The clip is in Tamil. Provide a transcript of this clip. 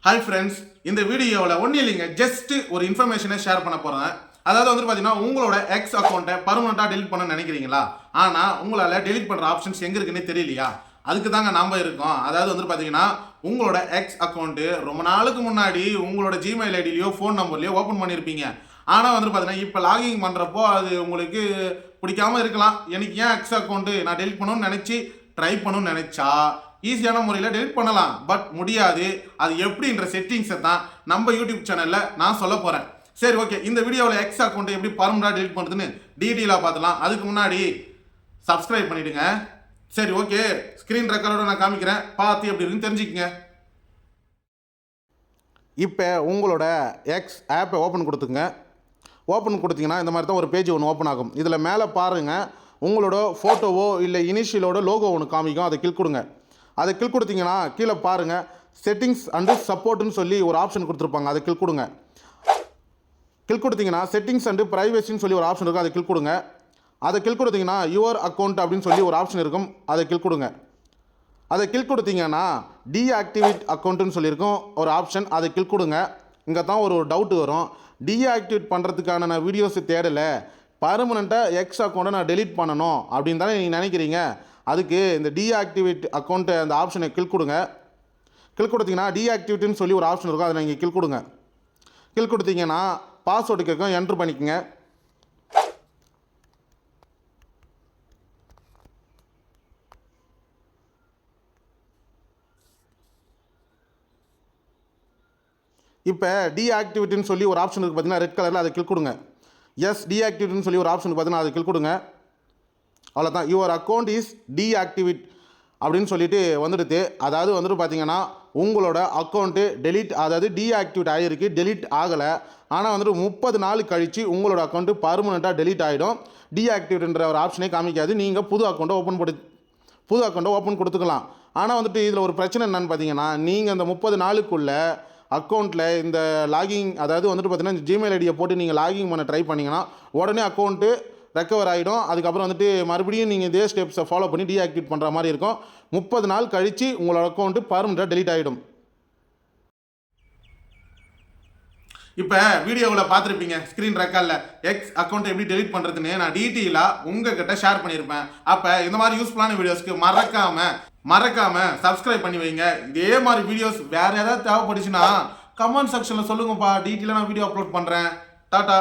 ஹாய் ஃப்ரெண்ட்ஸ், இந்த வீடியோவில் ஒன்றும் இல்லைங்க, ஜஸ்ட் ஒரு இன்ஃபர்மேஷனை ஷேர் பண்ண போகிறேன். அதாவது வந்து பார்த்தீங்கன்னா, உங்களோட எக்ஸ் அக்கௌண்ட்டை பர்மனெண்ட்டாக டெலிட் பண்ண நினைக்கிறீங்களா? ஆனால் உங்களால் டெலிட் பண்ணுற ஆப்ஷன்ஸ் எங்கே இருக்குன்னே தெரியலையா? அதுக்கு தாங்க நம்ம இருக்கோம். அதாவது வந்து பார்த்தீங்கன்னா, உங்களோட எக்ஸ் அக்கௌண்ட்டு ரொம்ப நாளுக்கு முன்னாடி உங்களோட ஜிமெயில் ஐடியிலையோ ஃபோன் நம்பர்லையோ ஓப்பன் பண்ணியிருப்பீங்க. ஆனால் வந்து பார்த்தீங்கன்னா, இப்போ லாகிங் பண்ணுறப்போ அது உங்களுக்கு பிடிக்காம இருக்கலாம். எனக்கு ஏன் எக்ஸ் அக்கௌண்ட்டு நான் டெலிட் பண்ணணும்னு நினச்சி ட்ரை பண்ணணும்னு நினச்சா ஈஸியான முறையில் டெலிட் பண்ணலாம். பட் முடியாது. அது எப்படின்ற செட்டிங்ஸை தான் நம்ம யூடியூப் சேனலில் நான் சொல்ல போகிறேன். சரி, ஓகே. இந்த வீடியோவில் எக்ஸ் அக்கௌண்ட்டை எப்படி பர்மனெண்ட்டாக டெலிட் பண்ணுறதுன்னு டீட்டெயிலாக பார்த்துலாம். அதுக்கு முன்னாடி சப்ஸ்கிரைப் பண்ணிவிடுங்க. சரி, ஓகே. ஸ்க்ரீன் ரெக்கார்டோட நான் காமிக்கிறேன், பார்த்து எப்படி இருக்குன்னு தெரிஞ்சுக்கங்க. இப்போ உங்களோட எக்ஸ் ஆப்பை ஓப்பன் கொடுத்துங்க. ஓப்பன் கொடுத்தீங்கன்னா இந்த மாதிரி தான் ஒரு பேஜ் ஒன்று ஓப்பன் ஆகும். இதில் மேலே பாருங்கள், உங்களோட ஃபோட்டோவோ இல்லை இனிஷியலோட லோகோ ஒன்று காமிக்கும். அதை கிளிக் கொடுங்க. அதை கிளிக் கொடுத்தீங்கன்னா கீழே பாருங்கள், செட்டிங்ஸ் அண்டு சப்போர்ட்டுன்னு சொல்லி ஒரு ஆப்ஷன் கொடுத்துருப்பாங்க. அதை கிளிக் கொடுங்க. கிளிக் கொடுத்தீங்கன்னா செட்டிங்ஸ் அண்டு ப்ரைவசின்னு சொல்லி ஒரு ஆப்ஷன் இருக்கும். அதை கிளிக் கொடுங்க. அதை கிளிக் கொடுத்தீங்கன்னா யுவர் அக்கௌண்ட் அப்படின்னு சொல்லி ஒரு ஆப்ஷன் இருக்கும். அதை கிளிக் கொடுங்க. அதை கிளிக் கொடுத்தீங்கன்னா டீஆக்டிவேட் அக்கௌண்ட்டுன்னு சொல்லியிருக்கும் ஒரு ஆப்ஷன். அதை கிளிக் கொடுங்க. இங்கே தான் ஒரு டவுட் வரும். டீஆக்டிவேட் பண்ணுறதுக்கான நான் வீடியோஸ் தேடலை, பர்மனெண்ட்டாக எக்ஸ் அக்கௌண்ட்டை நான் டெலிட் பண்ணணும் அப்படின்னு தானே நீங்கள் நினைக்கிறீங்க. அதுக்கு இந்த டீஆக்டிவேட் அக்கௌண்ட்டை அந்த ஆப்ஷனை கிளிக் கொடுங்க. கிளிக் கொடுத்தீங்கன்னா டீஆக்டிவேட்னு சொல்லி ஒரு ஆப்ஷன் இருக்கும். அதை நீங்கள் கிளிக் கொடுங்க. கிளிக் கொடுத்தீங்கன்னா பாஸ்வேர்டு கேட்கும், என்ட்ரு பண்ணிக்கோங்க. இப்போ டீஆக்டிவேட்னு சொல்லி ஒரு ஆப்ஷன் இருக்குது பார்த்தீங்கன்னா, ரெட் கலரில். அதை கிளிக் கொடுங்க. எஸ், டீஆக்டிவேட்னு சொல்லி ஒரு ஆப்ஷன் பார்த்தீங்கன்னா அதை கிளிக் கொடுங்க. அவ்வளோதான். யுவர் அக்கௌண்ட் இஸ் டீஆக்டிவேட் அப்படின்னு சொல்லிட்டு வந்துடுது. அதாவது வந்துட்டு பார்த்தீங்கன்னா, உங்களோட அக்கௌண்ட்டு டெலிட், அதாவது டீஆக்டிவேட் ஆகிருக்கு, டெலிட் ஆகலை. ஆனால் வந்துட்டு 30 நாள் கழித்து உங்களோட அக்கௌண்ட்டு பர்மனெண்ட்டாக டெலிட் ஆகிடும். டீஆக்டிவேட்ன்ற ஒரு ஆப்ஷனே காமிக்காது. நீங்கள் புது அக்கௌண்ட்டை ஓப்பன் கொடுத்துக்கலாம். ஆனால் வந்துட்டு இதில் ஒரு பிரச்சனை என்னென்னு பார்த்தீங்கன்னா, நீங்கள் அந்த 30 நாளுக்குள்ளே அக்கௌண்ட்டில் இந்த லாகிங், அதாவது வந்துட்டு பார்த்தீங்கன்னா ஜிமெயில் ஐடியை போட்டு நீங்கள் லாகிங் பண்ண ட்ரை பண்ணிங்கன்னா உடனே அக்கௌண்ட்டு ரெக்கவர் ஆகிடும். அதுக்கப்புறம் வந்துட்டு மறுபடியும் நீங்கள் இதே ஸ்டெப்ஸை ஃபாலோ பண்ணி டீஆக்டிவேட் பண்ணுற மாதிரி இருக்கும். 30 நாள் கழித்து உங்களோட அக்கௌண்ட்டு பர்மனெண்ட்டாக டெலிட் ஆகிடும். இப்போ வீடியோவில் பார்த்துருப்பீங்க, ஸ்க்ரீன் ரெக்கார்டில் எக்ஸ் அக்கௌண்ட்டை எப்படி டெலிட் பண்ணுறதுன்னு நான் டீட்டெயிலாக உங்ககிட்ட ஷேர் பண்ணியிருப்பேன். அப்போ இந்த மாதிரி யூஸ்ஃபுல்லான வீடியோஸ்க்கு மறக்காமல் சப்ஸ்கிரைப் பண்ணி வைங்க. இதே மாதிரி வீடியோஸ் வேறு ஏதாவது தேவைப்படுச்சுன்னா கமெண்ட் செக்ஷனில் சொல்லுங்கப்பா, டீட்டெயிலாக நான் வீடியோ அப்லோட் பண்ணுறேன். டாட்டா.